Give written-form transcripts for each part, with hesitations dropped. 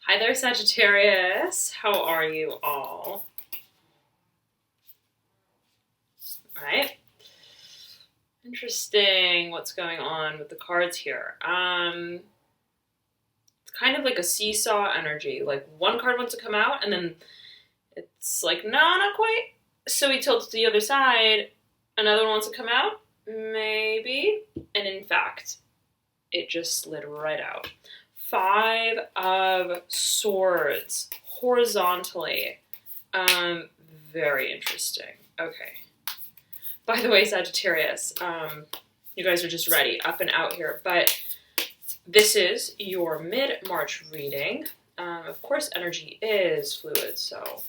Hi there, Sagittarius. How are you all? Right? Interesting what's going on with the cards here. It's kind of like a seesaw energy. Like one card wants to come out and then it's like, no, not quite. So he tilts to the other side. Another one wants to come out? Maybe. And in fact, it just slid right out. 5 of Swords horizontally. Very interesting. Okay. By the way, Sagittarius, you guys are just ready, up and out here. But this is your mid-March reading. Of course, energy is fluid, so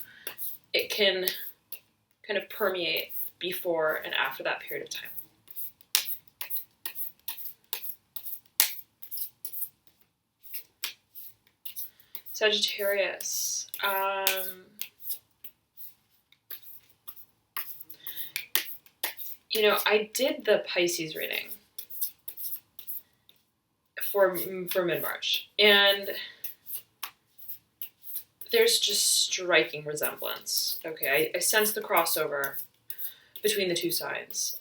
it can kind of permeate before and after that period of time. Sagittarius, you know, I did the Pisces reading for mid-March, and there's just striking resemblance. Okay, I sense the crossover between the two signs.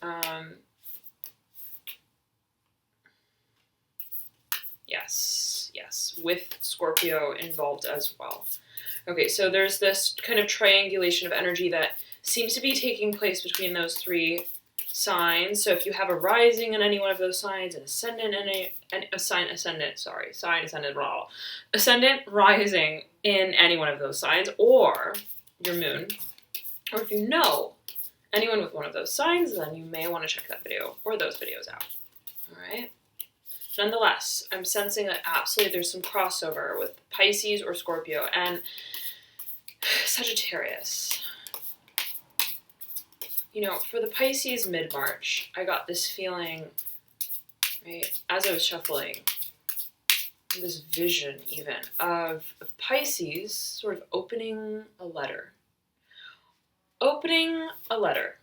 Yes, with Scorpio involved as well. Okay, so there's this kind of triangulation of energy that seems to be taking place between those 3 signs. So if you have a rising in any one of those signs, an ascendant in ascendant rising in any one of those signs, or your moon, or if you know anyone with one of those signs, then you may want to check that video or those videos out. All right. Nonetheless, I'm sensing that absolutely there's some crossover with Pisces or Scorpio and Sagittarius. You know, for the Pisces mid-March, I got this feeling, right, as I was shuffling, this vision even of Pisces sort of opening a letter. Opening a letter.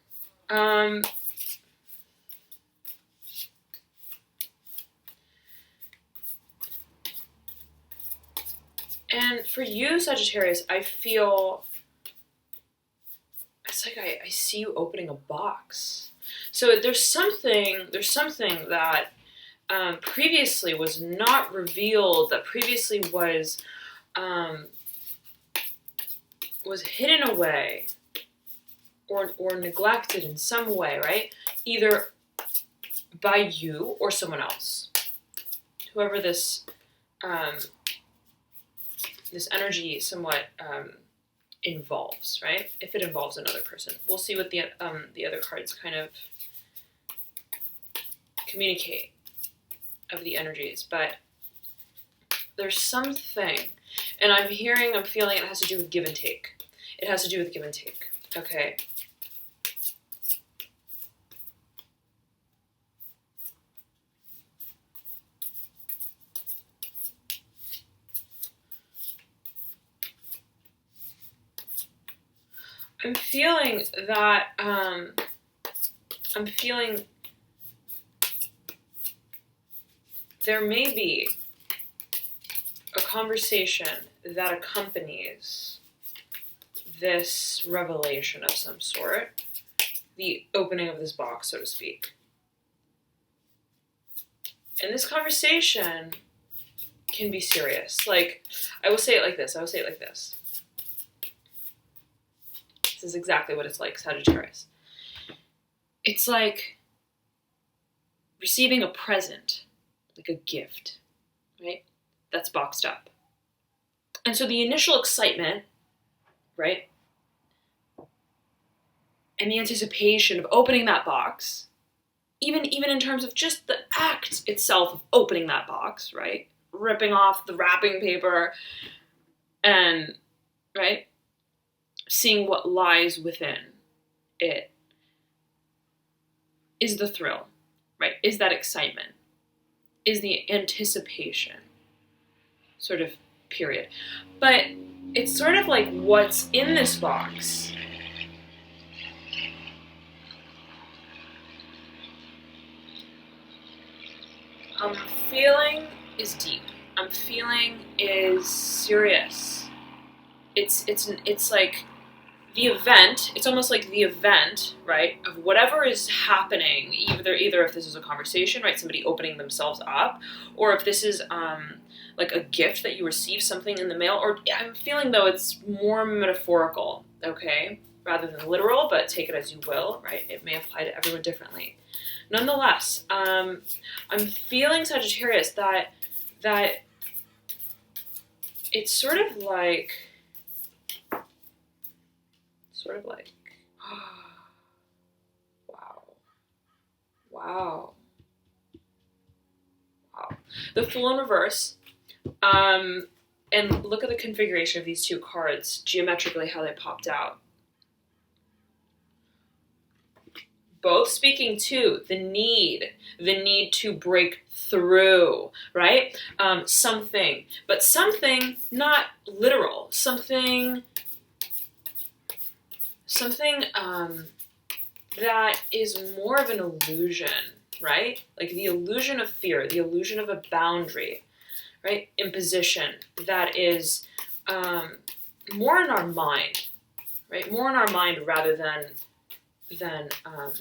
And for you, Sagittarius, I feel it's like I see you opening a box. So there's something that previously was not revealed, that previously was hidden away or neglected in some way, right? Either by you or someone else. Whoever this this energy somewhat involves, right? If it involves another person. We'll see what the other cards kind of communicate of the energies, but there's something, and I'm feeling it has to do with give and take. It has to do with give and take, okay? I'm feeling that, there may be a conversation that accompanies this revelation of some sort, the opening of this box, so to speak. And this conversation can be serious. Like, I will say it like this. This is exactly what it's like, Sagittarius. It's like receiving a present, like a gift, right? That's boxed up. And so the initial excitement, right? And the anticipation of opening that box, even in terms of just the act itself of opening that box, right? Ripping off the wrapping paper and, right? Seeing what lies within it is the thrill, right? Is that excitement, is the anticipation sort of period. But it's sort of like what's in this box I'm feeling is deep. I'm feeling is serious. It's like the event. It's almost like the event, right, of whatever is happening. Either if this is a conversation, right, somebody opening themselves up, or if this is like a gift that you receive, something in the mail. Or I'm feeling though it's more metaphorical, okay, rather than literal. But take it as you will, right? It may apply to everyone differently. Nonetheless, I'm feeling, Sagittarius, that it's sort of like, wow. The Fool in reverse, and look at the configuration of these two cards, geometrically how they popped out. Both speaking to the need to break through, right? Something, but something not literal, something that is more of an illusion, right? Like the illusion of fear, the illusion of a boundary, right? Imposition that is more in our mind, right? More in our mind rather than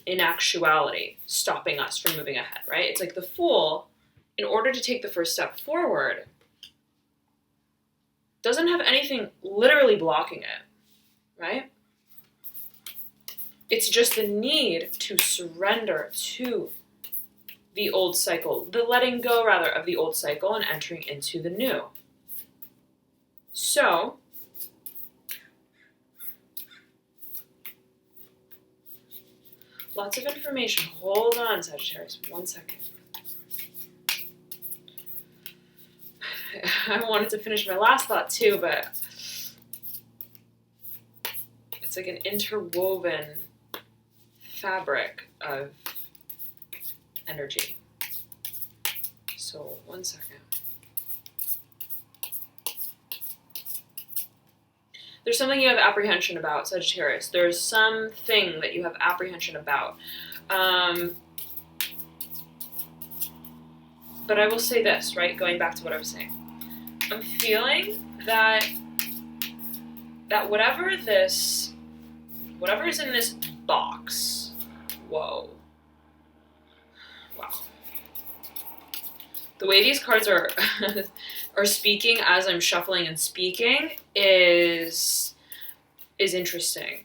in actuality stopping us from moving ahead, right? It's like the Fool, in order to take the first step forward, doesn't have anything literally blocking it, right? It's just the need to surrender to the old cycle, the letting go, rather, of the old cycle and entering into the new. So, lots of information. Hold on, Sagittarius, 1 second. I wanted to finish my last thought too, but it's like an interwoven fabric of energy. So 1 second. There's something you have apprehension about, Sagittarius. There's something that you have apprehension about. But I will say this, right? Going back to what I was saying. I'm feeling that whatever is in this box, whoa. Wow. The way these cards are are speaking as I'm shuffling and speaking is interesting.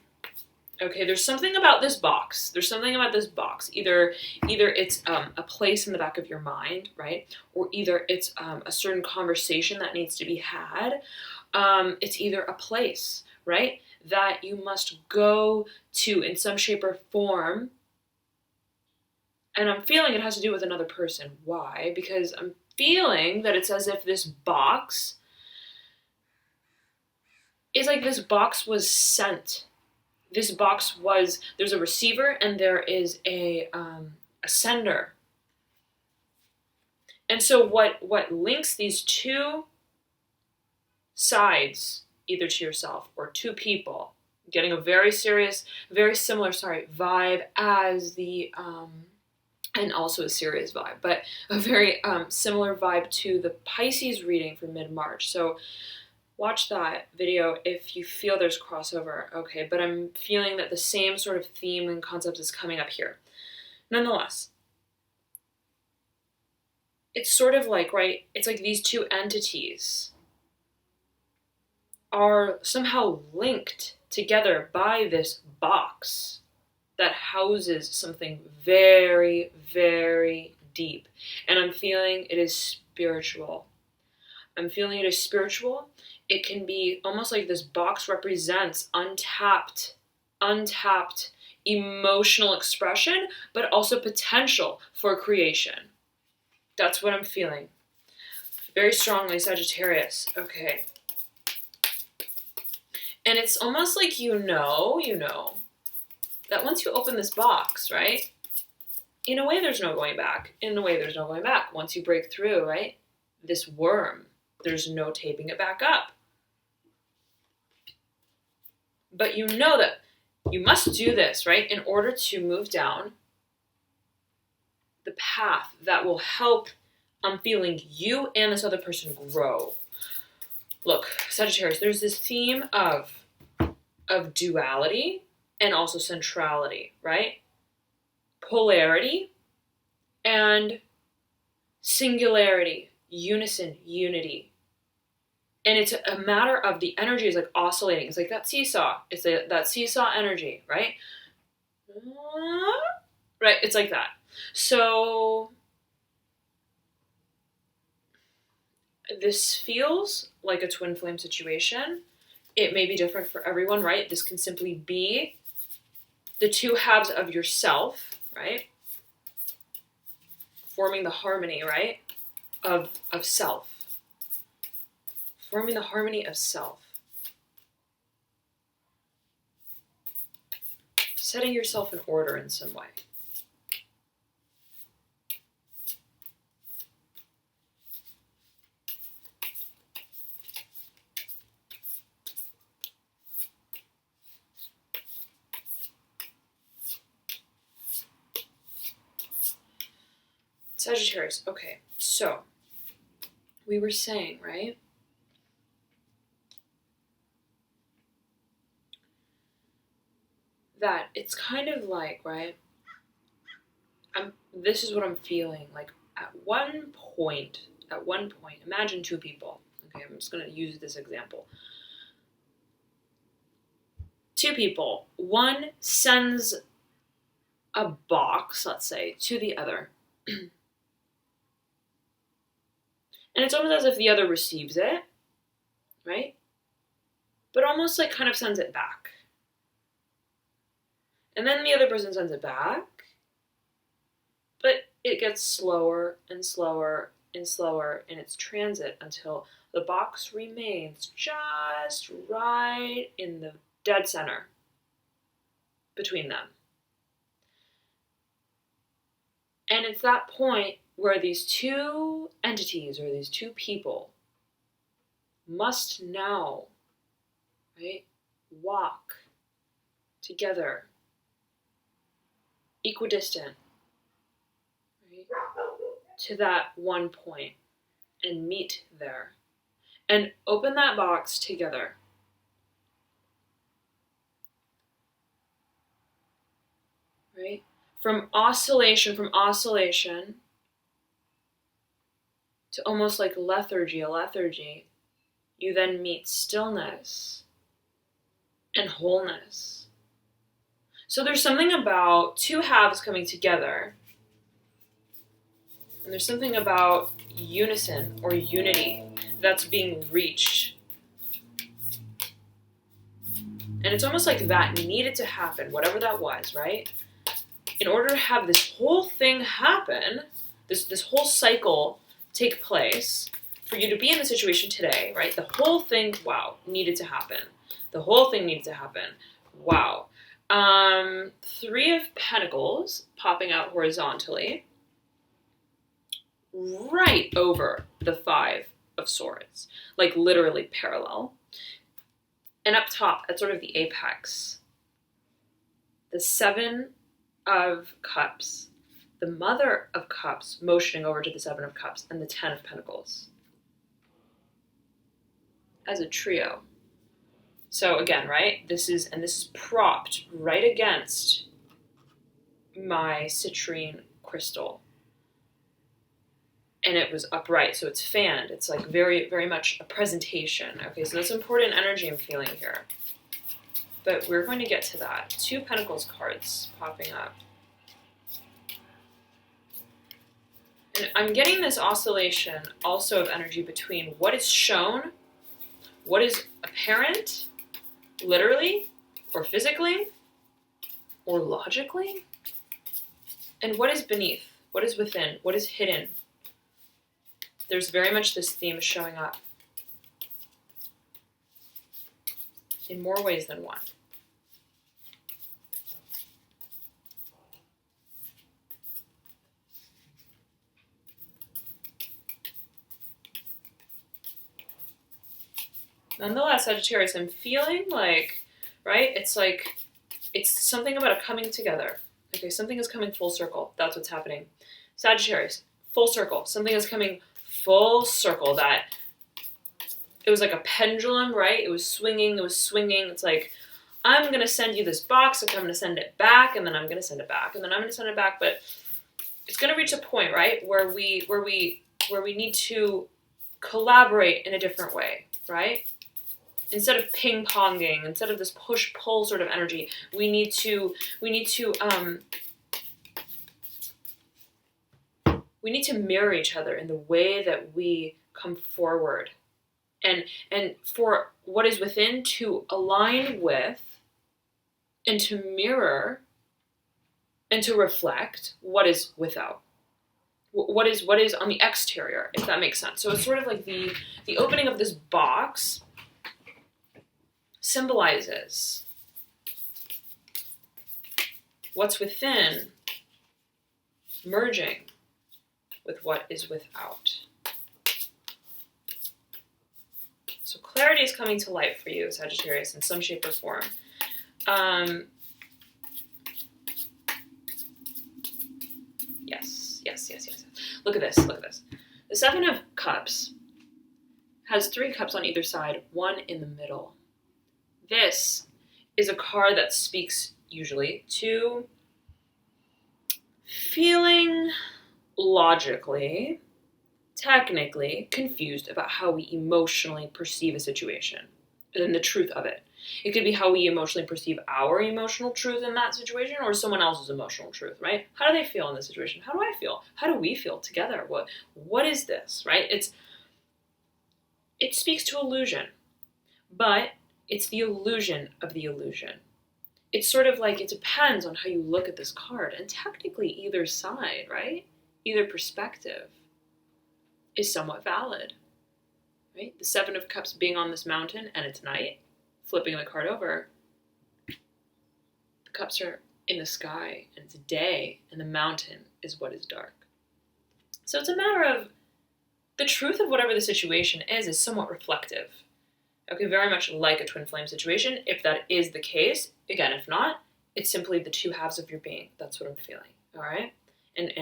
Okay, there's something about this box. Either it's a place in the back of your mind, right? Or either it's a certain conversation that needs to be had. It's either a place, right, that you must go to in some shape or form. And I'm feeling it has to do with another person. Why? Because I'm feeling that it's as if this box is like this box was sent. There's a receiver and there is a sender. And so what links these two sides, either to yourself or two people, getting a very serious, very similar, vibe as the, and also a serious vibe, but a very similar vibe to the Pisces reading for mid-March. So watch that video if you feel there's crossover, okay? But I'm feeling that the same sort of theme and concept is coming up here. Nonetheless, it's sort of like, right, it's like these two entities are somehow linked together by this box that houses something very, very deep. And I'm feeling it is spiritual. It can be almost like this box represents untapped emotional expression, but also potential for creation. That's what I'm feeling. Very strongly, Sagittarius. Okay. And it's almost like you know, that once you open this box, right? In a way, there's no going back. Once you break through, right? This worm, there's no taping it back up. But you know that you must do this, right? In order to move down the path that will help, I'm feeling, you and this other person grow. Look, Sagittarius, there's this theme of duality and also centrality, right? Polarity and singularity, unison, unity. And it's a matter of the energy is like oscillating. It's like that seesaw. It's that seesaw energy, right? Right, it's like that. So this feels like a twin flame situation. It may be different for everyone, right? This can simply be the two halves of yourself, right? Forming the harmony, right? Of self. Forming the harmony of self. Setting yourself in order in some way. Sagittarius, okay, so we were saying, right? That it's kind of like, right? This is what I'm feeling. Like at one point, imagine two people. Okay, I'm just going to use this example. Two people. One sends a box, let's say, to the other. And it's almost as if the other receives it, right? But almost like kind of sends it back. And then the other person sends it back. But it gets slower and slower and slower in its transit until the box remains just right in the dead center between them. And it's that point where these two entities or these two people must now, right, walk together, equidistant, right, to that one point and meet there and open that box together. Right? From oscillation to almost like a lethargy, you then meet stillness and wholeness. So there's something about two halves coming together, and there's something about unison or unity that's being reached. And it's almost like that needed to happen, whatever that was, right? In order to have this whole thing happen, this whole cycle take place, for you to be in the situation today, right? The whole thing, needed to happen. The whole thing needed to happen. Wow. 3 of Pentacles popping out horizontally, right over the 5 of Swords, like literally parallel. And up top, at sort of the apex, the 7 of Cups, the Mother of Cups motioning over to the 7 of Cups, and the 10 of Pentacles as a trio. So again, right, this is propped right against my citrine crystal. And it was upright, so it's fanned. It's like very, very much a presentation. Okay, so that's important energy I'm feeling here. But we're going to get to that. 2 Pentacles cards popping up. And I'm getting this oscillation also of energy between what is shown, what is apparent, literally, or physically, or logically, and what is beneath, what is within, what is hidden. There's very much this theme showing up in more ways than one. Nonetheless, Sagittarius, I'm feeling like, right, it's something about a coming together. Okay, something is coming full circle. That's what's happening. Sagittarius, full circle. Something is coming full circle that it was like a pendulum, right? It was swinging. It's like, I'm going to send you this box, like I'm going to send it back, and then I'm going to send it back, and then I'm going to send it back. But it's going to reach a point, right, where we need to collaborate in a different way, right? Instead of ping-ponging, instead of this push-pull sort of energy, we need to mirror each other in the way that we come forward, and for what is within to align with and to mirror and to reflect what is without, what is on the exterior, if that makes sense. So it's sort of like the opening of this box symbolizes what's within merging with what is without. So clarity is coming to light for you, Sagittarius, in some shape or form. Yes. Look at this. The Seven of Cups has 3 cups on either side, 1 in the middle. This is a card that speaks usually to feeling logically, technically confused about how we emotionally perceive a situation and the truth of it. It could be how we emotionally perceive our emotional truth in that situation or someone else's emotional truth, right? How do they feel in this situation? How do I feel? How do we feel together? What is this, right? It speaks to illusion, but it's the illusion of the illusion. It's sort of like it depends on how you look at this card, and technically either side, right? Either perspective is somewhat valid, right? The Seven of Cups being on this mountain and it's night, flipping the card over, the cups are in the sky and it's day, and the mountain is what is dark. So it's a matter of the truth of whatever the situation is somewhat reflective. Okay, very much like a twin flame situation. If that is the case, again, if not, it's simply the 2 halves of your being. That's what I'm feeling, all right? And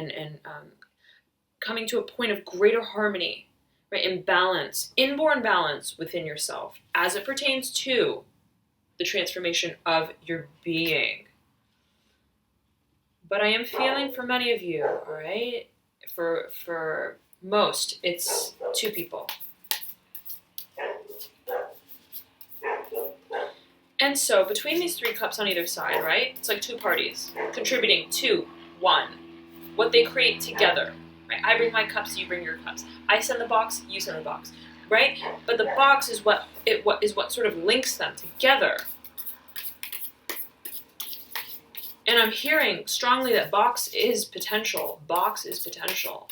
coming to a point of greater harmony, right, and balance, inborn balance within yourself as it pertains to the transformation of your being. But I am feeling for many of you, all right, for most, it's 2 people. And so between these 3 cups on either side, right, it's like 2 parties contributing to one, what they create together. Right? I bring my cups, you bring your cups. I send the box, you send the box, right? But the box is what sort of links them together. And I'm hearing strongly that box is potential. Box is potential,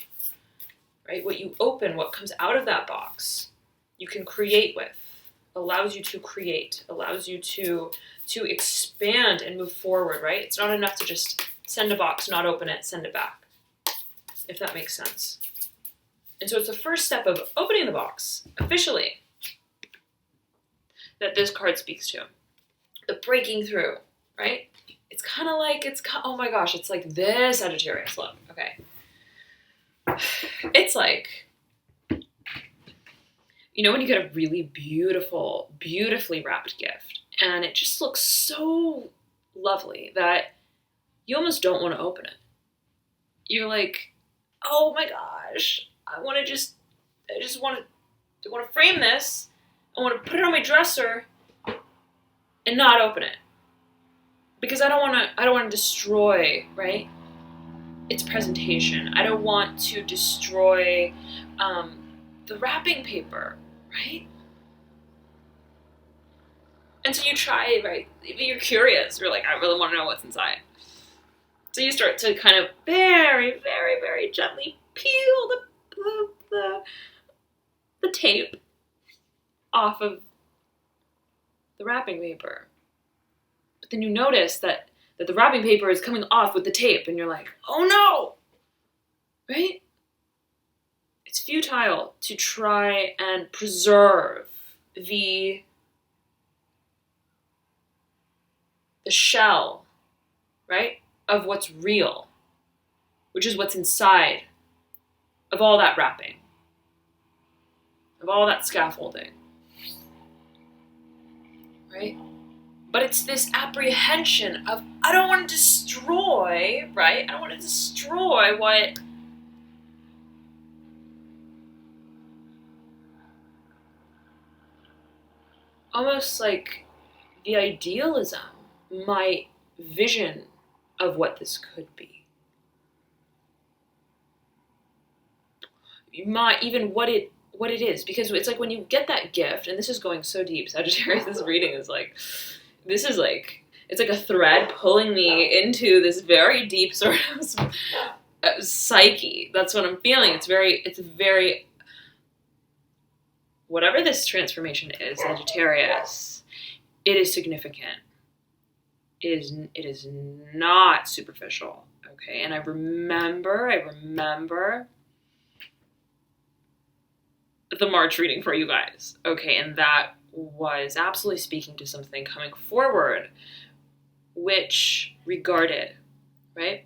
right? What you open, what comes out of that box, you can create with. Allows you to create, allows you to expand and move forward, right? It's not enough to just send a box, not open it, send it back, if that makes sense. And so it's the first step of opening the box officially that this card speaks to. The breaking through, right? It's kind of like, oh my gosh, it's like this, Sagittarius, look, okay. It's like, you know when you get a really beautiful, beautifully wrapped gift, and it just looks so lovely that you almost don't want to open it. You're like, oh my gosh, I just want to frame this. I want to put it on my dresser and not open it. Because I don't want to destroy, right, its presentation. I don't want to destroy the wrapping paper, right? And so you try, right? You're curious. You're like, I really want to know what's inside. So you start to kind of very, very, very gently peel the tape off of the wrapping paper. But then you notice that the wrapping paper is coming off with the tape, and you're like, oh no! Right? It's futile to try and preserve the shell, right, of what's real, which is what's inside of all that wrapping, of all that scaffolding. right? But it's this apprehension of, I don't want to destroy, right? I don't want to destroy what almost like the idealism, my vision of what this could be. Even what it is, because it's like when you get that gift, and this is going so deep, Sagittarius, this reading is like, this is like, it's like a thread pulling me into this very deep sort of psyche. That's what I'm feeling. It's very, whatever this transformation is, Sagittarius, it is significant. It is not superficial, okay? And I remember the March reading for you guys, okay? And that was absolutely speaking to something coming forward, which regarded, right,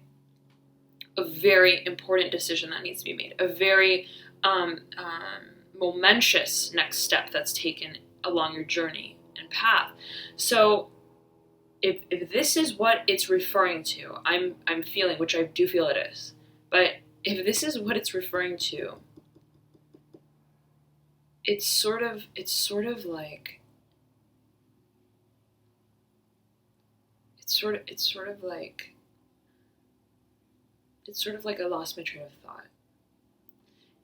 a very important decision that needs to be made, a very momentous next step that's taken along your journey and path. So if this is what it's referring to, I'm feeling, which I do feel it is, but if this is what it's referring to, it's sort of like I lost my train of thought.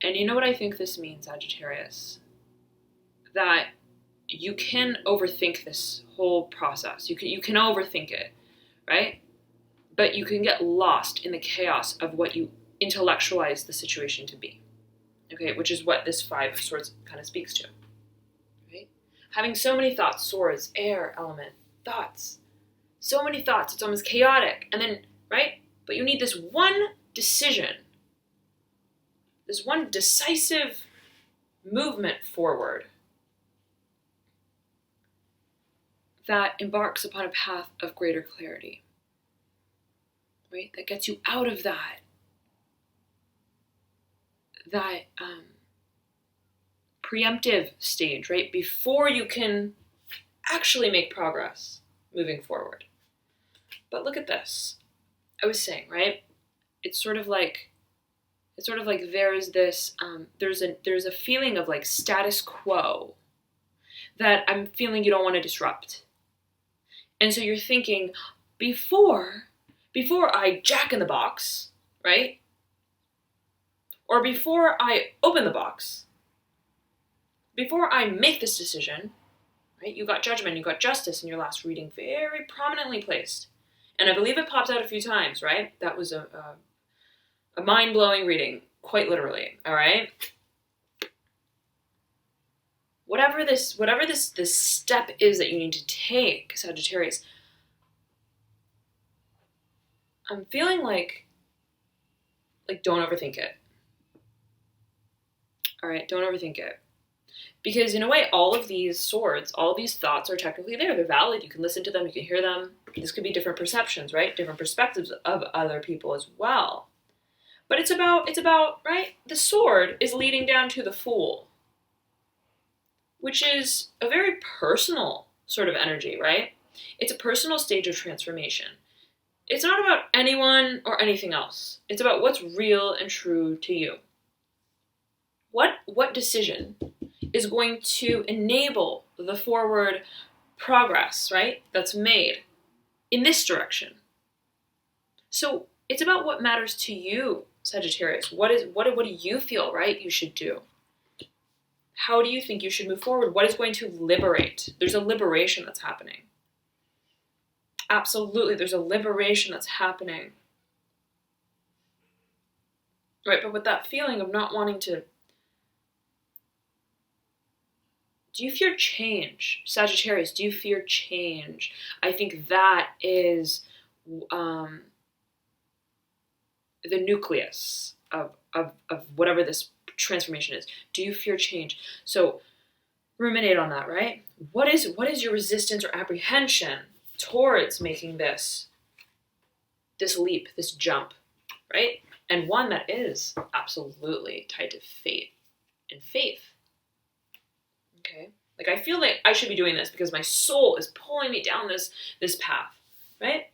And you know what I think this means, Sagittarius? That you can overthink this whole process. You can overthink it, right? But you can get lost in the chaos of what you intellectualize the situation to be. Okay, which is what this Five of Swords kind of speaks to, right? Having so many thoughts, swords, air element, thoughts. So many thoughts, it's almost chaotic. And then, right? But you need this one decision, this one decisive movement forward that embarks upon a path of greater clarity, right? That gets you out of that preemptive stage, right? Before you can actually make progress moving forward. But look at this. I was saying, right? It's sort of like there's this there's a feeling of like status quo that I'm feeling you don't want to disrupt. And so you're thinking, before I jack in the box, right? Or before I open the box, before I make this decision, right? You got judgment, you got justice in your last reading, very prominently placed. And I believe it popped out a few times, right? That was a mind-blowing reading, quite literally, all right? Whatever this step is that you need to take, Sagittarius, I'm feeling like don't overthink it. All right, don't overthink it. Because in a way, all of these swords, all these thoughts are technically there. They're valid. You can listen to them. You can hear them. This could be different perceptions, right? Different perspectives of other people as well. But it's about, right? The sword is leading down to the Fool, which is a very personal sort of energy, right? It's a personal stage of transformation. It's not about anyone or anything else. It's about what's real and true to you. What decision is going to enable the forward progress, right? That's made in this direction. So it's about what matters to you, Sagittarius. What do you feel, right, you should do? How do you think you should move forward? What is going to liberate? There's a liberation that's happening. Absolutely, there's a liberation that's happening. Right, but with that feeling of not wanting to... Do you fear change? Sagittarius, do you fear change? I think that is the nucleus of whatever this transformation is. Do you fear change? So ruminate on that, right? What is your resistance or apprehension towards making this leap, this jump, right? And one that is absolutely tied to fate and faith. Okay. Like, I feel like I should be doing this because my soul is pulling me down this path, right?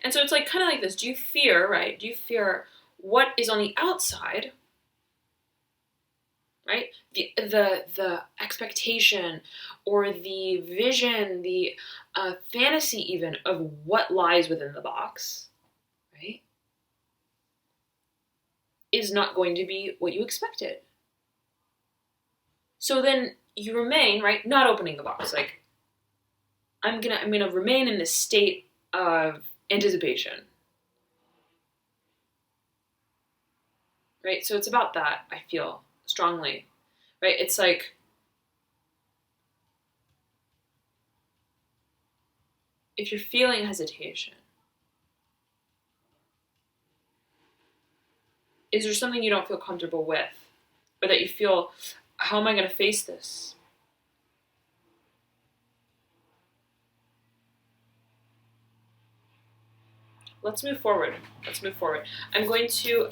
And so it's like kind of like this. Do you fear, right? Do you fear what is on the outside, right? The expectation or the vision, the fantasy even of what lies within the box, right? Is not going to be what you expected. So then you remain, right, not opening the box. Like, I'm gonna remain in this state of anticipation. Right? So it's about that, I feel strongly. Right? It's like if you're feeling hesitation, is there something you don't feel comfortable with? Or that you feel, how am I gonna face this? Let's move forward. I'm going to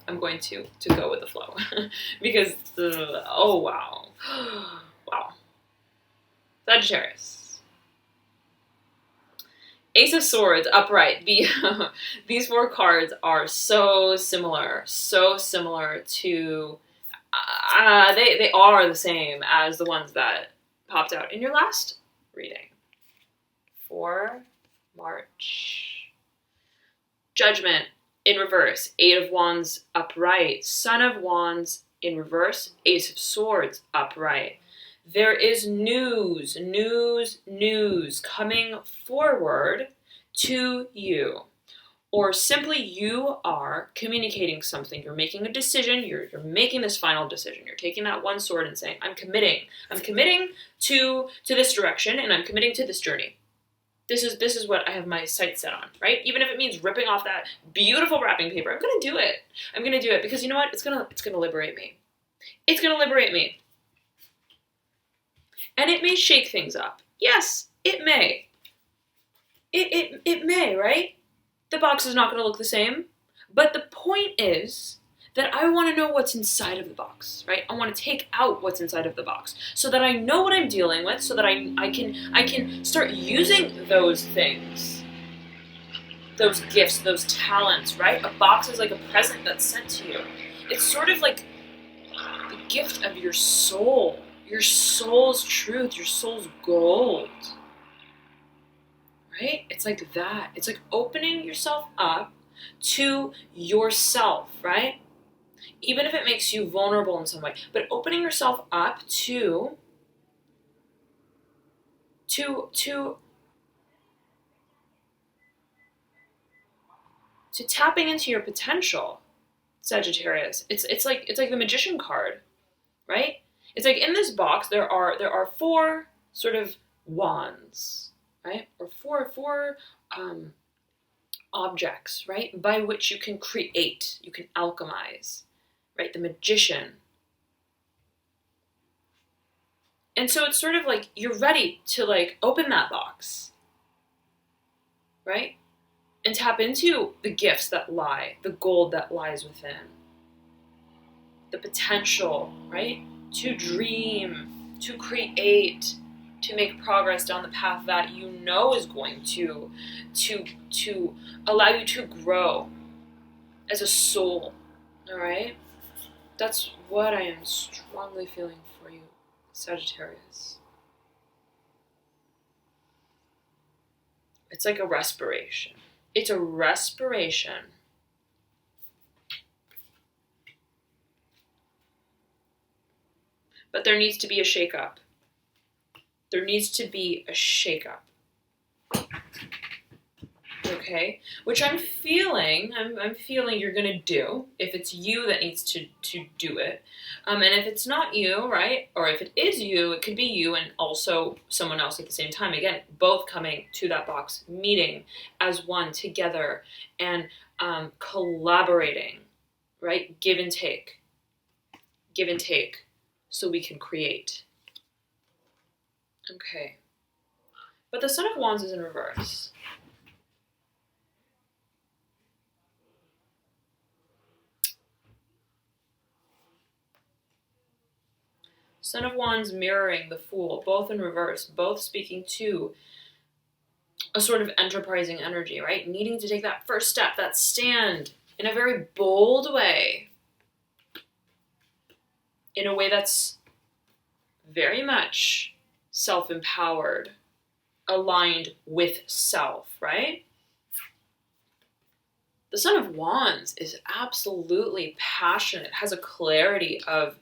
I'm going to go with the flow because oh wow. Wow. Sagittarius. Ace of Swords upright. These 4 cards are so similar to they are the same as the ones that popped out in your last reading. For March. Judgment in reverse. 8 of Wands upright. Son of Wands in reverse. Ace of Swords upright. There is news coming forward to you. Or simply you are communicating something. You're making a decision. You're making this final decision. You're taking that one sword and saying, I'm committing to this direction, and I'm committing to this journey. This is what I have my sights set on, right? Even if it means ripping off that beautiful wrapping paper, I'm gonna do it. I'm gonna do it because you know what? It's gonna liberate me. It's gonna liberate me. And it may shake things up. Yes, it may. It may, right? The box is not gonna look the same. But the point is that I want to know what's inside of the box, right? I want to take out what's inside of the box so that I know what I'm dealing with, so that I can start using those things, those gifts, those talents, right? A box is like a present that's sent to you. It's sort of like the gift of your soul, your soul's truth, your soul's gold, right? It's like that. It's like opening yourself up to yourself, right? Even if it makes you vulnerable in some way, but opening yourself up to tapping into your potential, Sagittarius. It's like the Magician card, right? It's like in this box there are 4 sort of wands, right? Or four objects, right? By which you can create, you can alchemize. Right, the Magician. And so it's sort of like you're ready to like open that box, right? And tap into the gifts that lie, the gold that lies within, the potential, right? To dream, to create, to make progress down the path that you know is going to allow you to grow as a soul, all right? That's what I am strongly feeling for you, Sagittarius. It's like a respiration. It's a respiration. But there needs to be a shakeup. There needs to be a shakeup. Okay, which I'm feeling you're gonna do if it's you that needs to do it, and if it's not you, right, or if it is you, it could be you and also someone else at the same time. Again, both coming to that box, meeting as one together and collaborating, right, give and take, so we can create. Okay, but the Son of Wands is in reverse. Son of Wands mirroring the Fool, both in reverse, both speaking to a sort of enterprising energy, right? Needing to take that first step, that stand in a very bold way, in a way that's very much self-empowered, aligned with self, right? The Son of Wands is absolutely passionate, has a clarity of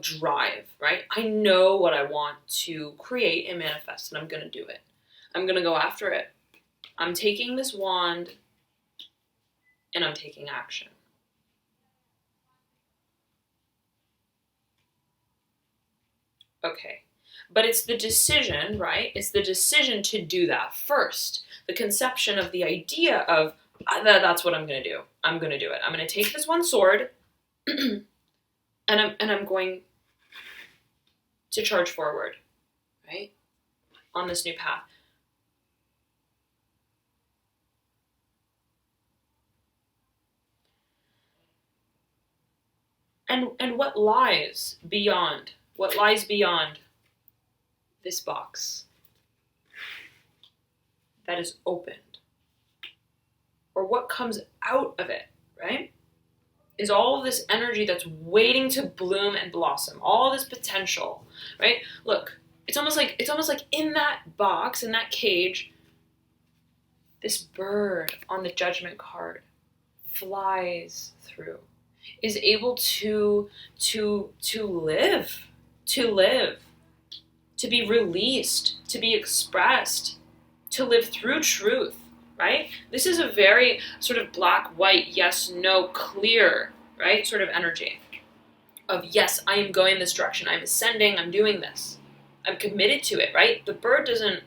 drive, right? I know what I want to create and manifest, and I'm going to do it. I'm going to go after it. I'm taking this wand, and I'm taking action. Okay. But it's the decision, right? It's the decision to do that first. The conception of the idea of, that's what I'm going to do. I'm going to do it. I'm going to take this one sword, and I'm going to charge forward, right? On this new path. And what lies beyond? What lies beyond this box that is opened? Or what comes out of it, right? Is all of this energy that's waiting to bloom and blossom, all this potential, right? Look, it's almost like in that box, in that cage, this bird on the Judgment card flies through, is able to live, to be released, to be expressed, to live through truth, right? This is a very sort of black, white, yes, no, clear, right? Sort of energy of, yes, I am going this direction. I'm ascending. I'm doing this. I'm committed to it, right? The bird doesn't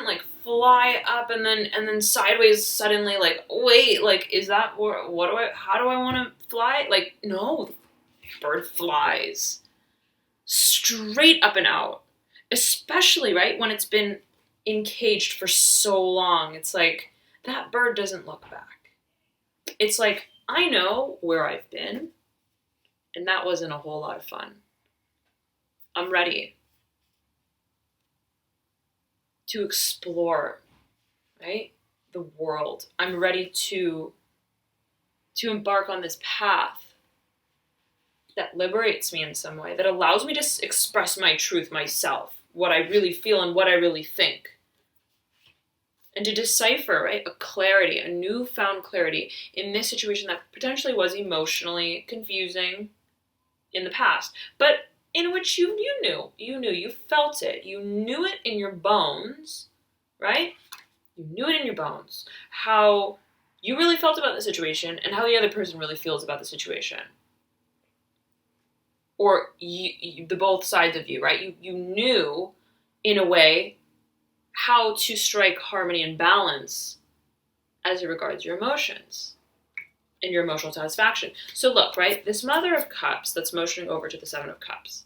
like fly up and then sideways suddenly, like, wait, like, is that, how do I want to fly? Like, no, the bird flies straight up and out, especially, right, when it's been encaged for so long. It's like, that bird doesn't look back. It's like, I know where I've been, and that wasn't a whole lot of fun. I'm ready to explore, right, the world. I'm ready to embark on this path that liberates me in some way, that allows me to express my truth myself, what I really feel and what I really think. And to decipher, right, a clarity, a newfound clarity in this situation that potentially was emotionally confusing in the past, but in which you knew, you felt it, you knew it in your bones, right? You knew it in your bones, how you really felt about the situation and how the other person really feels about the situation. Or the both sides of you, right? You knew, in a way, how to strike harmony and balance as it regards your emotions and your emotional satisfaction. So look, right, this Mother of Cups that's motioning over to the Seven of Cups.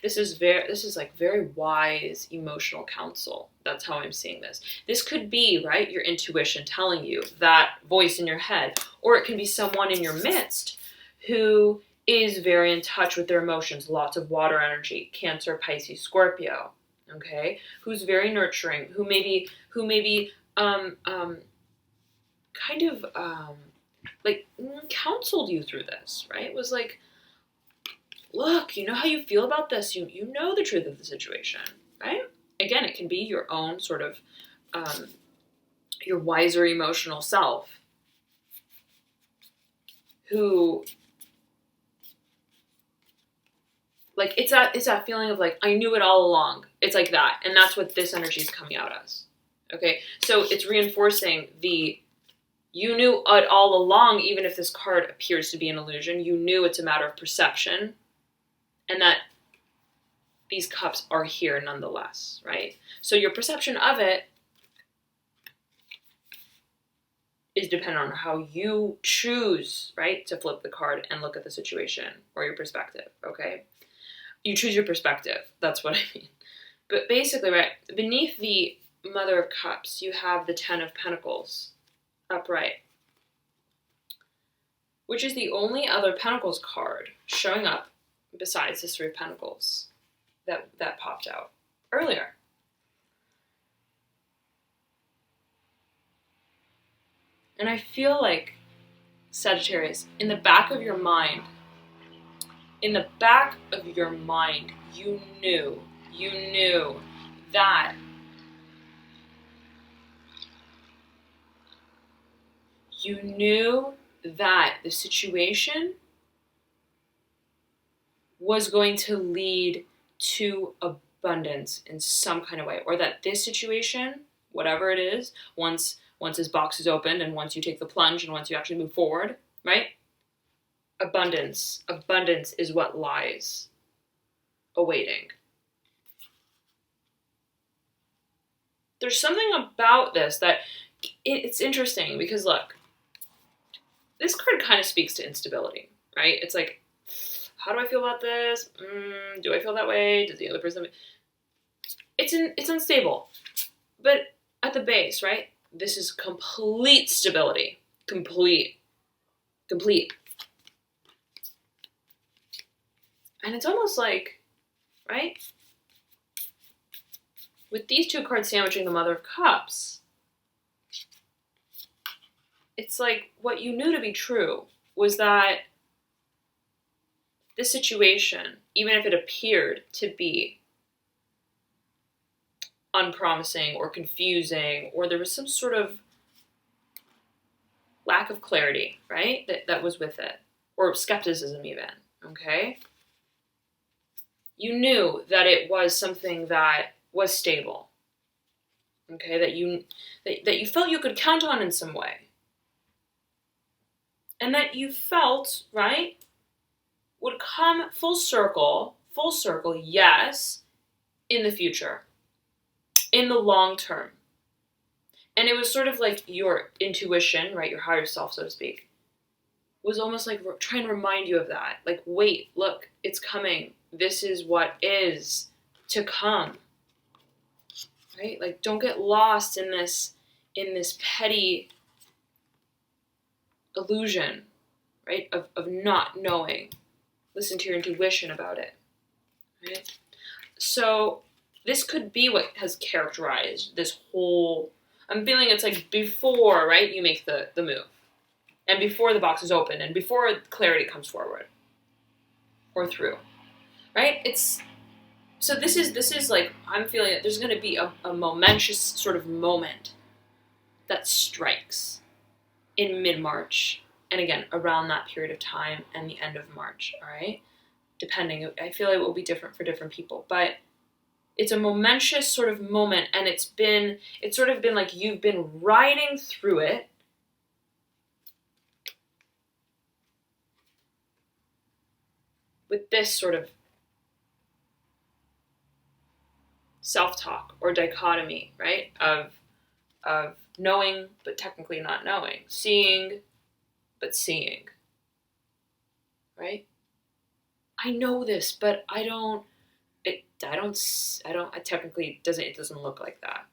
This is like very wise emotional counsel. That's how I'm seeing this. This could be, right, your intuition telling you, that voice in your head, or it can be someone in your midst who is very in touch with their emotions, lots of water energy, Cancer, Pisces, Scorpio, okay, who's very nurturing, who maybe like counseled you through this, right? It was like, look, you know how you feel about this, you know the truth of the situation, right? Again, it can be your own sort of your wiser emotional self who, like, it's that feeling of like, I knew it all along. It's like that. And that's what this energy is coming out as. Okay. So it's reinforcing you knew it all along, even if this card appears to be an illusion, you knew it's a matter of perception and that these cups are here nonetheless, right? So your perception of it is dependent on how you choose, right, to flip the card and look at the situation or your perspective, okay? You choose your perspective. That's what I mean. But basically, right, beneath the Mother of Cups, you have the Ten of Pentacles upright. which is the only other Pentacles card showing up besides this Three of Pentacles that popped out earlier. And I feel like, Sagittarius, in the back of your mind, you knew that the situation was going to lead to abundance in some kind of way, or that this situation, whatever it is, once this box is opened and once you take the plunge and once you actually move forward, right? Abundance is what lies awaiting. There's something about this that it's interesting because look, this card kind of speaks to instability, right? It's like, how do I feel about this? Do I feel that way? Does the other person? It's unstable, but at the base, right? This is complete stability, complete. And it's almost like, right? With these two cards sandwiching the Mother of Cups, it's like what you knew to be true was that this situation, even if it appeared to be unpromising or confusing, or there was some sort of lack of clarity, right? That was with it, or skepticism even, okay? You knew that it was something that was stable, okay? That you felt you could count on in some way. And that you felt, right, would come full circle, yes, in the future, in the long term. And it was sort of like your intuition, right, your higher self, so to speak, was almost like trying to remind you of that. Like, wait, look, it's coming. This is what is to come, right? Like, don't get lost in this petty illusion, right, of not knowing. Listen to your intuition about it, right? So this could be what has characterized this whole, I'm feeling it's like before, right, you make the move, and before the box is open, and before clarity comes forward, or through, right? So this is like, I'm feeling that there's going to be a momentous sort of moment that strikes in mid-March, and again, around that period of time and the end of March, all right? Depending, I feel it will be different for different people, but it's a momentous sort of moment, and it's sort of been like you've been riding through it, with this sort of self-talk or dichotomy, right? Of knowing, but technically not knowing. Seeing, but seeing. Right? I know this, but it doesn't look like that.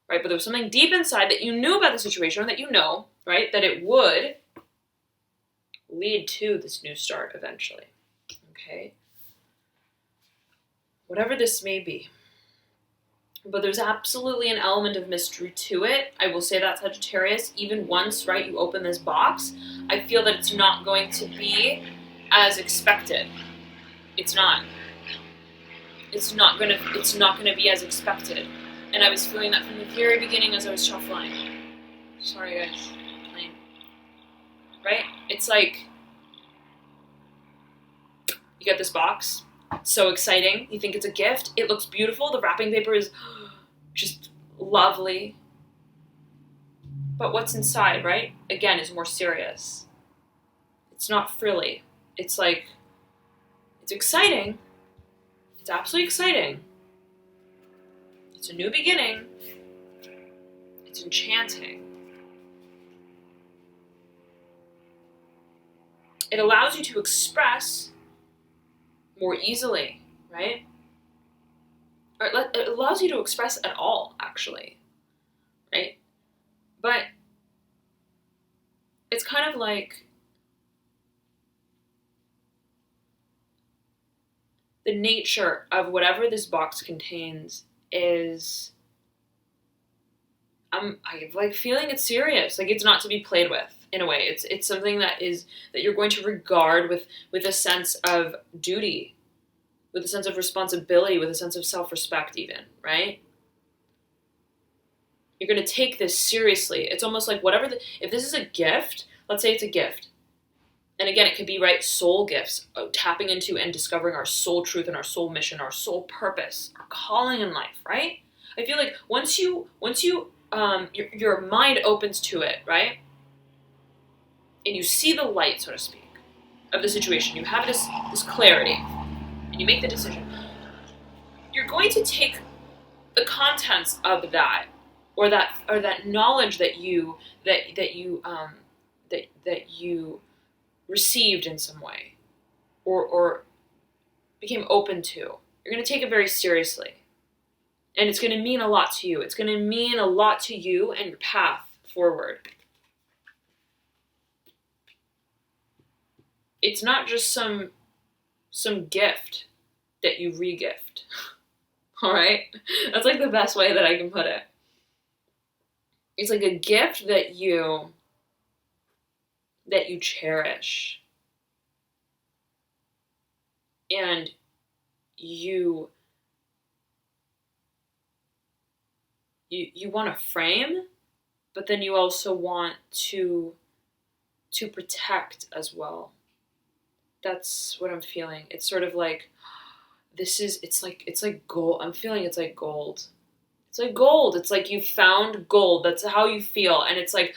Right? But there was something deep inside that you knew about the situation, or that you know, right? That it would lead to this new start eventually. Okay? Whatever this may be. But there's absolutely an element of mystery to it. I will say that, Sagittarius, even once, right, you open this box, I feel that it's not going to be as expected. It's not. It's not gonna be as expected. And I was feeling that from the very beginning as I was shuffling. Sorry guys. Plane. Right? It's like you get this box. So exciting. You think it's a gift. It looks beautiful. The wrapping paper is just lovely. But what's inside, right? Again, is more serious. It's not frilly. It's like, it's exciting. It's absolutely exciting. It's a new beginning. It's enchanting. It allows you to express more easily, right? Or it allows you to express at all, actually, right? But it's kind of like the nature of whatever this box contains is, I like feeling it's serious. Like, it's not to be played with in a way. It's something that you're going to regard with a sense of duty, with a sense of responsibility, with a sense of self-respect even, right? You're going to take this seriously. It's almost like if this is a gift, let's say it's a gift. And again, it could be, right, soul gifts, tapping into and discovering our soul truth and our soul mission, our soul purpose, our calling in life, right? I feel like once you your mind opens to it, right? And you see the light, so to speak, of the situation. You have this clarity, and you make the decision. You're going to take the contents of that, or that knowledge that you received in some way, or became open to. You're going to take it very seriously. And it's going to mean a lot to you. It's going to mean a lot to you and your path forward. It's not just some gift that you re-gift. All right? That's like the best way that I can put it. It's like a gift that you cherish. And you want to frame, but then you also want to protect as well. That's what I'm feeling. It's sort of like, it's like gold. I'm feeling it's like gold. It's like gold. It's like you found gold. That's how you feel. And it's like,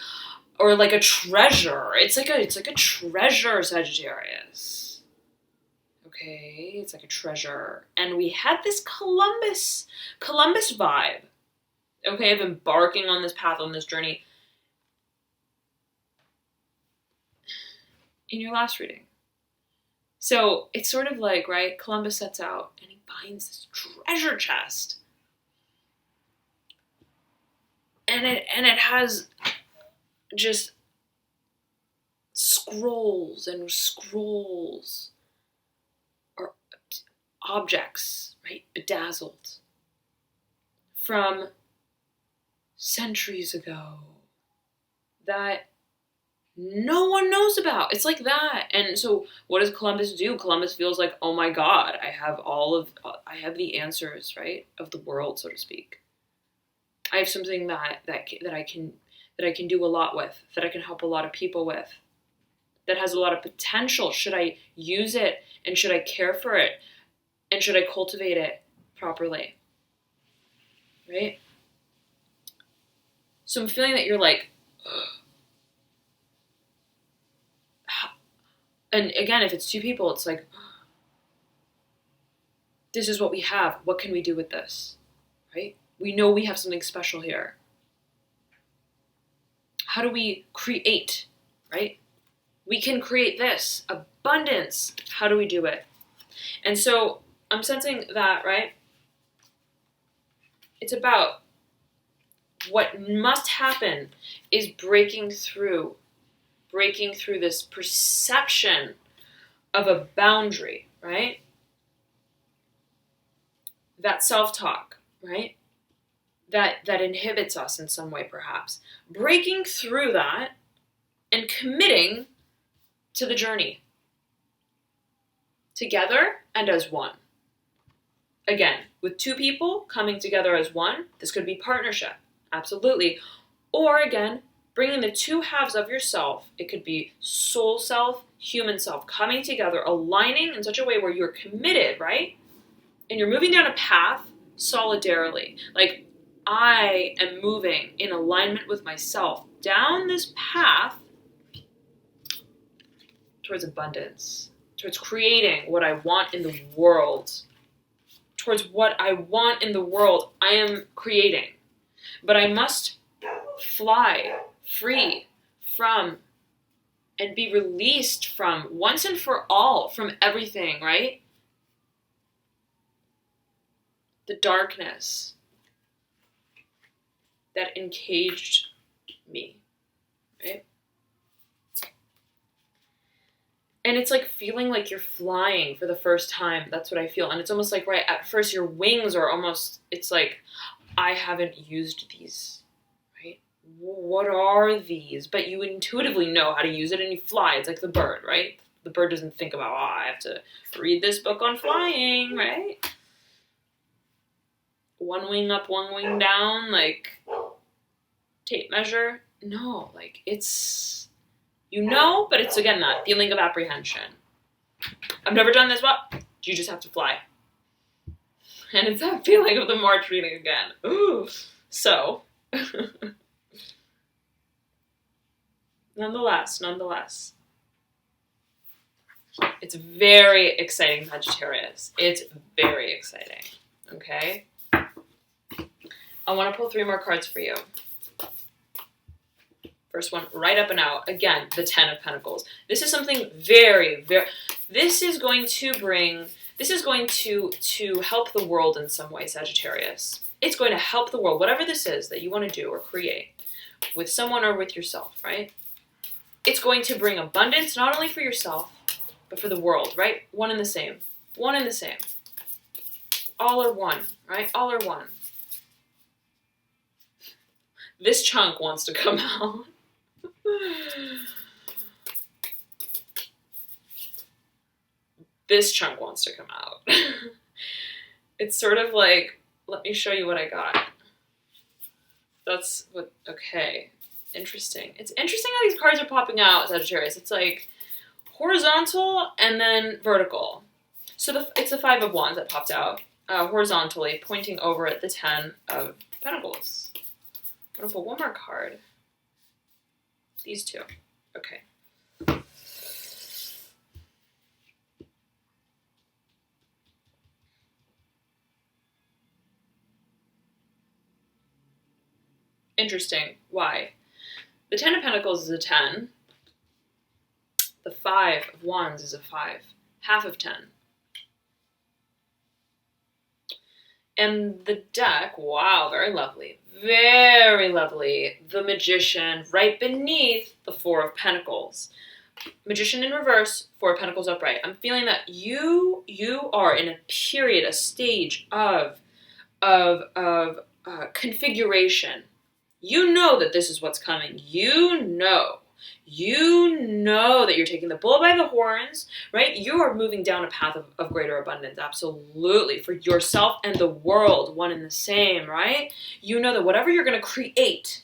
or like a treasure. It's like a treasure, Sagittarius. Okay, it's like a treasure. And we had this Columbus vibe. Okay, of embarking on this path, on this journey. In your last reading. So it's sort of like, right, Columbus sets out and he finds this treasure chest. And it has just scrolls and scrolls, or objects, right, bedazzled from centuries ago that no one knows about. It's like that. And so what does Columbus do? Columbus feels like, oh my God, I have the answers, right, of the world, so to speak. I have something that I can do a lot with, that I can help a lot of people with, that has a lot of potential. Should I use it, and should I care for it, and should I cultivate it properly? Right? So I'm feeling that you're like, ugh. And again, if it's two people, it's like, this is what we have. What can we do with this? Right? We know we have something special here. How do we create, right? We can create this abundance. How do we do it? And so I'm sensing that, right? It's about what must happen is breaking through this perception of a boundary, right? That self-talk, right? That inhibits us in some way, perhaps. Breaking through that and committing to the journey. Together and as one. Again, with two people coming together as one, this could be partnership, absolutely. Or again, bringing the two halves of yourself, it could be soul self, human self, coming together, aligning in such a way where you're committed, right? And you're moving down a path solidarily. Like, I am moving in alignment with myself down this path towards abundance, towards creating what I want in the world. Towards what I want in the world, I am creating. But I must fly free from and be released from, once and for all, from everything, right? The darkness that encaged me, right? And it's like feeling like you're flying for the first time. That's what I feel. And it's almost like, right, at first your wings are almost, it's like, I haven't used these, right? What are these? But you intuitively know how to use it and you fly. It's like the bird, right? The bird doesn't think about, I have to read this book on flying, right? One wing up, one wing down, like tape measure. No, like it's, you know, but it's again that feeling of apprehension. I've never done this, but you just have to fly. And it's that feeling of the March reading again. Ooh. So, nonetheless, it's very exciting, Sagittarius. It's very exciting. Okay? I want to pull 3 more cards for you. First one, right up and out. Again, the 10 of Pentacles. This is something very, very, this is going to help the world in some way, Sagittarius. It's going to help the world, whatever this is that you want to do or create with someone or with yourself, right? It's going to bring abundance, not only for yourself, but for the world, right? One and the same. One and the same. All are one, right? All are one. This chunk wants to come out. This chunk wants to come out. It's sort of like, let me show you what I got. That's what, okay. Interesting. It's interesting how these cards are popping out, Sagittarius. It's like horizontal and then vertical. So it's the 5 of Wands that popped out horizontally, pointing over at the 10 of Pentacles. I'm going to pull one more card. These 2. Okay. Interesting. Why? The 10 of Pentacles is a 10. The 5 of Wands is a 5. Half of 10. And the deck, wow, very lovely. Very lovely. The Magician right beneath the 4 of Pentacles. Magician in reverse, 4 of Pentacles upright. I'm feeling that you are in a period, a stage of configuration. You know that this is what's coming. You know that you're taking the bull by the horns, right? You are moving down a path of greater abundance, absolutely, for yourself and the world, one and the same, right? You know that whatever you're going to create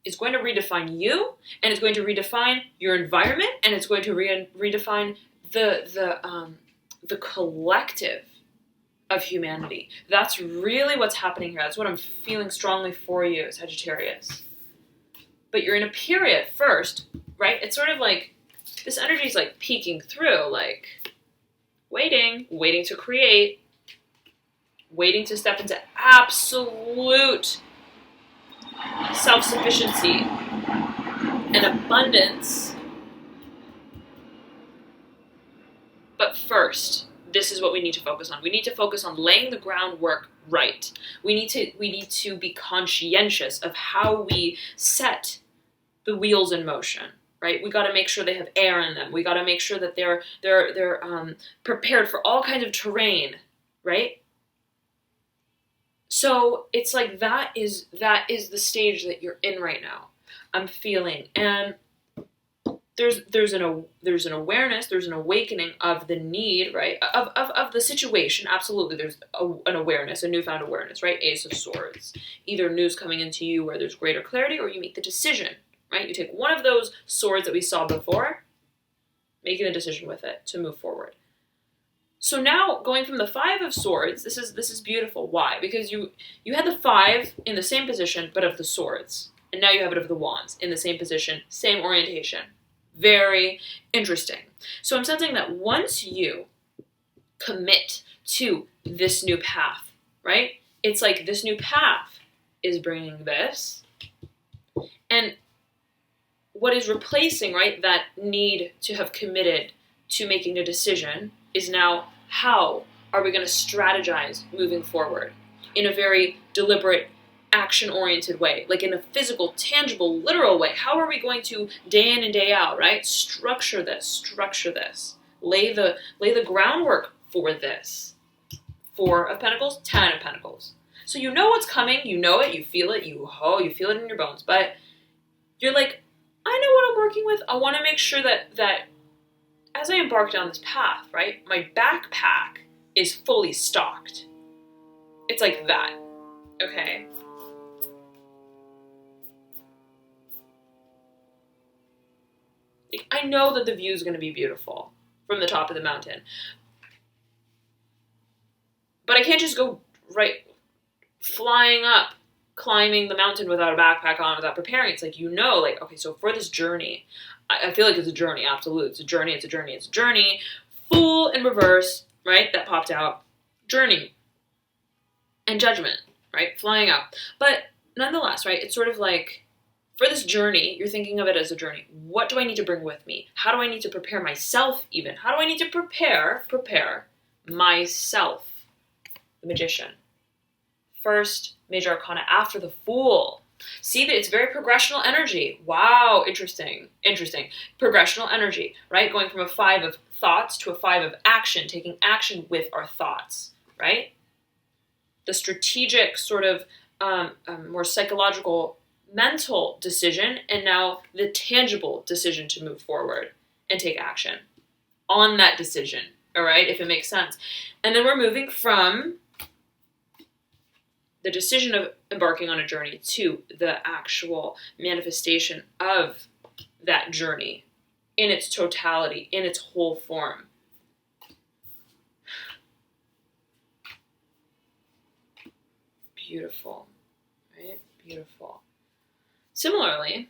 is going to redefine you, and it's going to redefine your environment, and it's going to redefine the collective of humanity. That's really what's happening here. That's what I'm feeling strongly for you, Sagittarius. But you're in a period first, right? It's sort of like this energy is like peeking through, like waiting to create, waiting to step into absolute self-sufficiency and abundance. But first, this is what we need to focus on. We need to focus on laying the groundwork right. We need to be conscientious of how we set the wheels in motion, right? We got to make sure they have air in them. We got to make sure that they're prepared for all kinds of terrain, right? So it's like that is the stage that you're in right now. I'm feeling, and there's an awareness, there's an awakening of the need, right, of the situation. Absolutely, there's an awareness, a newfound awareness, right? Ace of Swords. Either news coming into you where there's greater clarity, or you make the decision, right? You take one of those swords that we saw before, making the decision with it to move forward. So now, going from the 5 of Swords, this is beautiful. Why? Because you had the 5 in the same position, but of the Swords, and now you have it of the Wands in the same position, same orientation. Very interesting. So I'm sensing that once you commit to this new path, right? It's like this new path is bringing this. And what is replacing, right, that need to have committed to making a decision is now, how are we going to strategize moving forward in a very deliberate, action-oriented way, like in a physical, tangible, literal way. How are we going to, day in and day out, right, structure this, lay the groundwork for this? 4 of Pentacles, 10 of Pentacles. So you know what's coming, you know it, you feel it, you feel it in your bones, but you're like, I know what I'm working with. I want to make sure that as I embark down this path, right, my backpack is fully stocked. It's like that, okay? I know that the view is going to be beautiful from the top of the mountain, but I can't just go flying up, climbing the mountain without a backpack on, without preparing. It's like, like, okay, so for this journey, I feel like it's a journey, absolutely. It's a journey. Fool in reverse, right? That popped out. Journey. And Judgment, right? Flying out. But nonetheless, right, it's sort of like, for this journey, you're thinking of it as a journey. What do I need to bring with me? How do I need to prepare myself even? How do I need to prepare myself? The Magician. First major arcana after the Fool. See that it's very progressional energy. Wow, interesting. Progressional energy, right? Going from a 5 of thoughts to a 5 of action, taking action with our thoughts, right? The strategic sort of more psychological mental decision, and now the tangible decision to move forward and take action on that decision, all right, if it makes sense. And then we're moving from the decision of embarking on a journey to the actual manifestation of that journey in its totality, in its whole form. Beautiful, right? Beautiful. Similarly,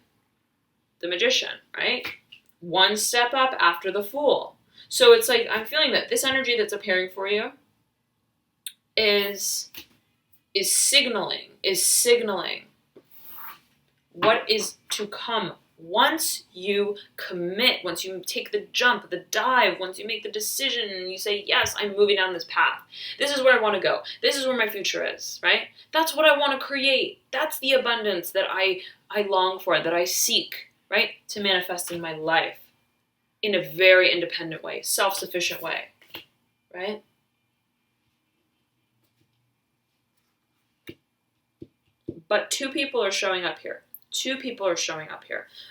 the Magician, right? One step up after the Fool. So it's like, I'm feeling that this energy that's appearing for you is signaling what is to come. Once you commit, once you take the jump, the dive, once you make the decision and you say, yes, I'm moving down this path. This is where I want to go. This is where my future is, right? That's what I want to create. That's the abundance that I long for, that I seek, right? To manifest in my life in a very independent way, self-sufficient way, right? But 2 people are showing up here.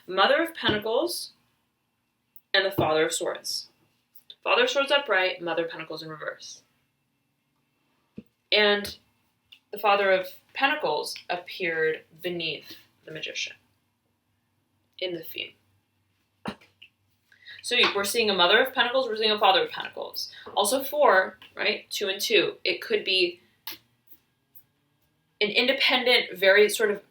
Mother of Pentacles and the Father of Swords. Father of Swords upright, Mother of Pentacles in reverse. And the Father of Pentacles appeared beneath the Magician in the theme. So we're seeing a Mother of Pentacles, we're seeing a Father of Pentacles. Also 4, right? 2 and 2. It could be an independent, very sort of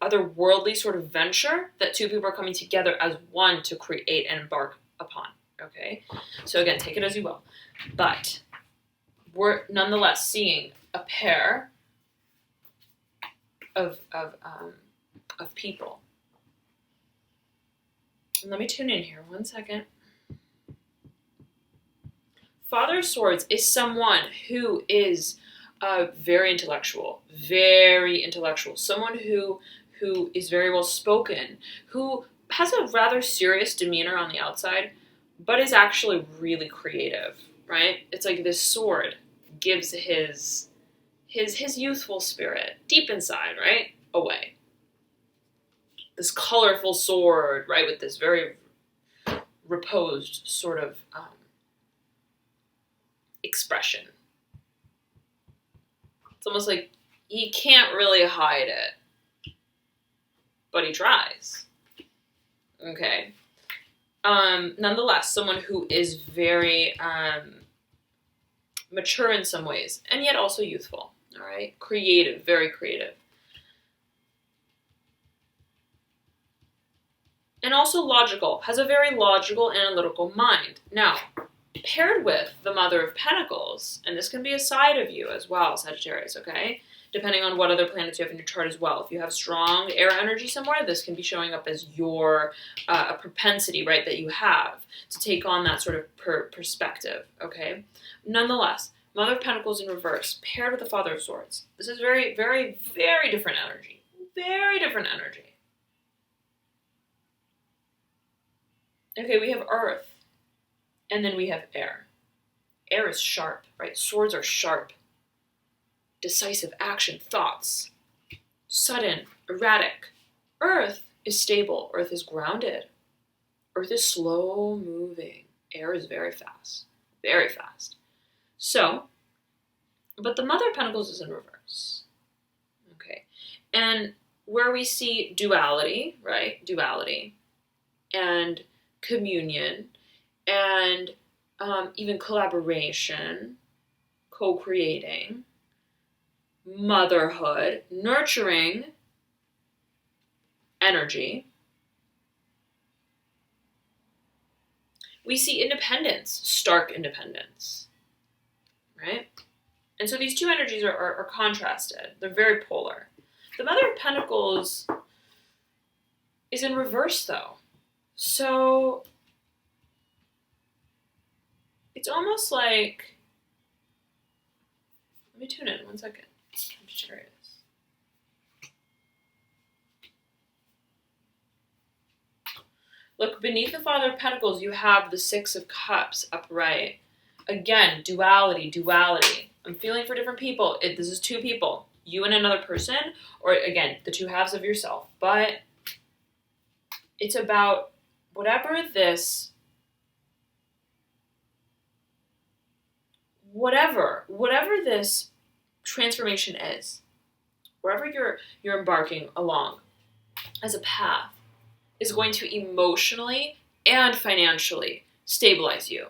otherworldly sort of venture that 2 people are coming together as one to create and embark upon, okay? So again, take it as you will. But we're nonetheless seeing a pair of people. And let me tune in here 1 second. Father of Swords is someone who is very intellectual, someone who is very well spoken, who has a rather serious demeanor on the outside, but is actually really creative, right? It's like this sword gives his youthful spirit deep inside, right, away. This colorful sword, right, with this very reposed sort of expression. It's almost like he can't really hide it, but he tries. Okay. Nonetheless, someone who is very mature in some ways, and yet also youthful. All right, creative, very creative, and also logical. Has a very logical, analytical mind. Now, paired with the Mother of Pentacles, and this can be a side of you as well, Sagittarius, okay? Depending on what other planets you have in your chart as well. If you have strong air energy somewhere, this can be showing up as your a propensity, right, that you have to take on that sort of perspective, okay? Nonetheless, Mother of Pentacles in reverse, paired with the Father of Swords. This is very, very, very different energy. Very different energy. Okay, we have Earth, and then we have Air. Air is sharp, right? Swords are sharp. Decisive action, thoughts. Sudden, erratic. Earth is stable. Earth is grounded. Earth is slow moving. Air is very fast. Very fast. So, but the Mother of Pentacles is in reverse. Okay. And where we see duality, right? Duality. And communion. And even collaboration. Co-creating. Motherhood. Nurturing. Energy. We see independence. Stark independence. Right? And so these two energies are contrasted. They're very polar. The Mother of Pentacles is in reverse, though. So it's almost like... Let me tune in 1 second. I'm just curious. Look, beneath the Father of Pentacles, you have the Six of Cups upright. Again, duality, duality. I'm feeling for different people. This is two people, you and another person, or again, the two halves of yourself. But it's about whatever this transformation is, wherever you're embarking along as a path, is going to emotionally and financially stabilize you.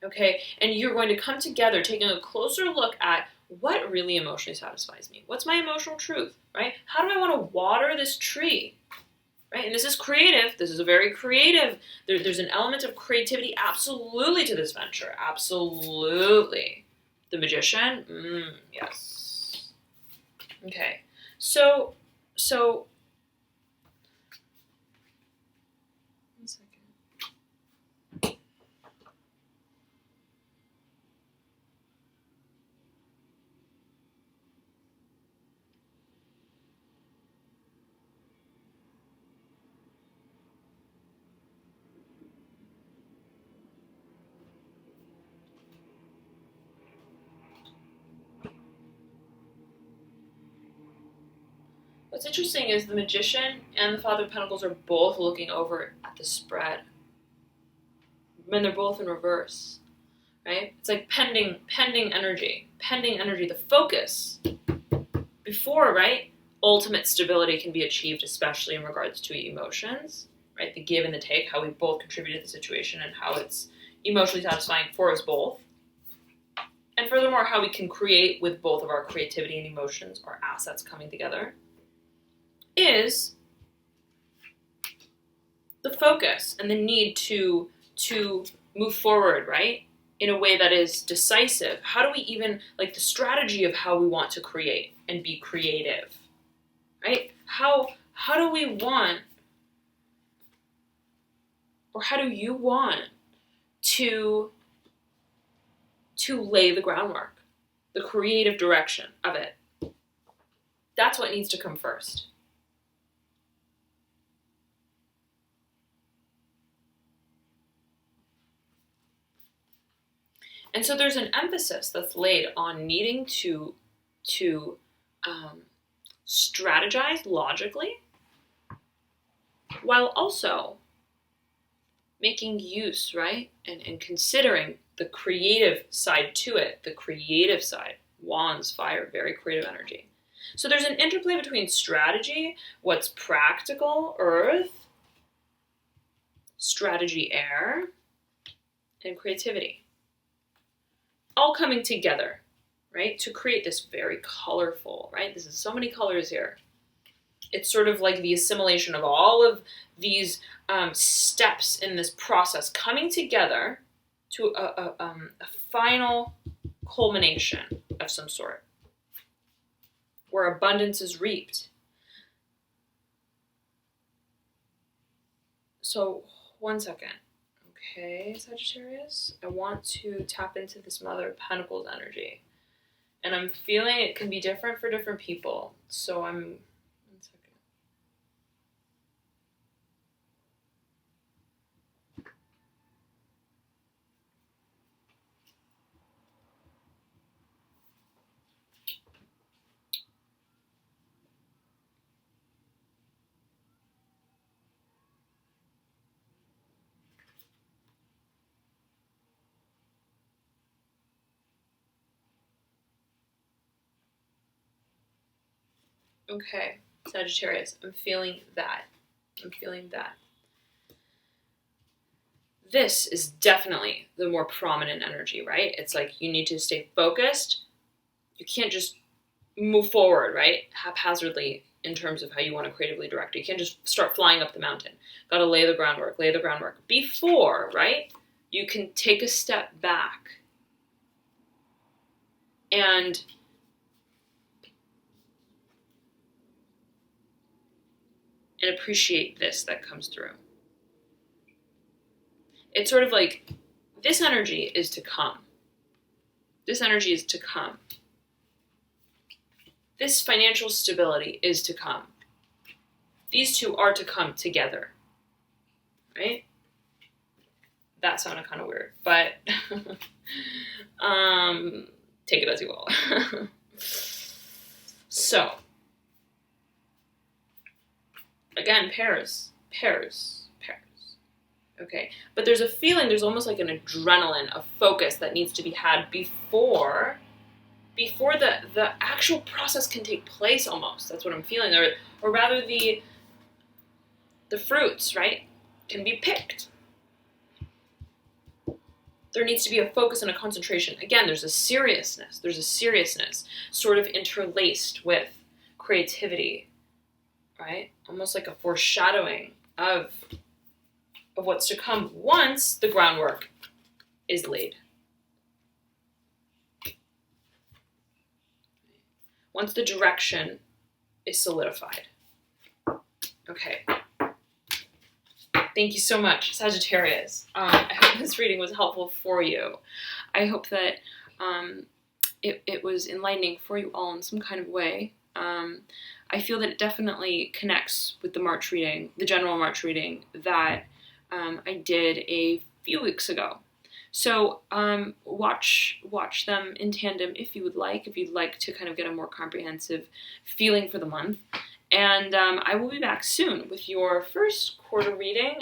Okay, and you're going to come together taking a closer look at what really emotionally satisfies me. What's my emotional truth, right? How do I want to water this tree, right? And this is creative. This is a very creative. There's an element of creativity absolutely to this venture. Absolutely. The Magician, yes. Okay, so. 1 second. What's interesting is the Magician and the Father of Pentacles are both looking over at the spread. And they're both in reverse, right? It's like pending energy, the focus. Before, right, ultimate stability can be achieved, especially in regards to emotions, right? The give and the take, how we both contribute to the situation and how it's emotionally satisfying for us both. And furthermore, how we can create with both of our creativity and emotions, our assets coming together, is the focus and the need to move forward, right? In a way that is decisive. How do we even, like the strategy of how we want to create and be creative, right? How do we want, or how do you want to lay the groundwork, the creative direction of it? That's what needs to come first. And so there's an emphasis that's laid on needing to strategize logically, while also making use, right, and considering the creative side to it, the creative side. Wands, fire, very creative energy. So there's an interplay between strategy, what's practical, earth, strategy, air, and creativity. All coming together, right, to create this very colorful, right? This is so many colors here. It's sort of like the assimilation of all of these steps in this process coming together to a final culmination of some sort, where abundance is reaped. So, 1 second. Okay, Sagittarius. I want to tap into this Mother of Pentacles energy. And I'm feeling it can be different for different people. So one second. Okay, Sagittarius, I'm feeling that. I'm feeling that. This is definitely the more prominent energy, right? It's like you need to stay focused. You can't just move forward, right? Haphazardly in terms of how you want to creatively direct it. You can't just start flying up the mountain. Got to lay the groundwork before, right? You can take a step back and appreciate this that comes through. It's sort of like this energy is to come. This energy is to come. This financial stability is to come. These two are to come together, right? That sounded kind of weird, but take it as you will. So, again, pairs. Okay, but there's a feeling, there's almost like an adrenaline, a focus that needs to be had before the actual process can take place almost. That's what I'm feeling. Or rather the fruits, right, can be picked. There needs to be a focus and a concentration. Again, there's a seriousness sort of interlaced with creativity, right? Almost like a foreshadowing of what's to come once the groundwork is laid. Once the direction is solidified. Okay. Thank you so much, Sagittarius. I hope this reading was helpful for you. I hope that it was enlightening for you all in some kind of way. I feel that it definitely connects with the March reading, the general March reading that I did a few weeks ago. So watch them in tandem if you'd like to kind of get a more comprehensive feeling for the month. And I will be back soon with your first quarter reading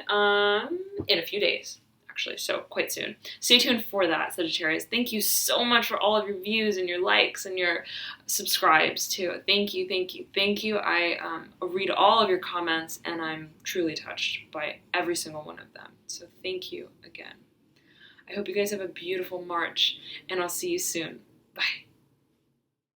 in a few days, actually, so quite soon. Stay tuned for that, Sagittarius. Thank you so much for all of your views and your likes and your subscribes, too. Thank you. I read all of your comments, and I'm truly touched by every single one of them. So thank you again. I hope you guys have a beautiful March, and I'll see you soon. Bye.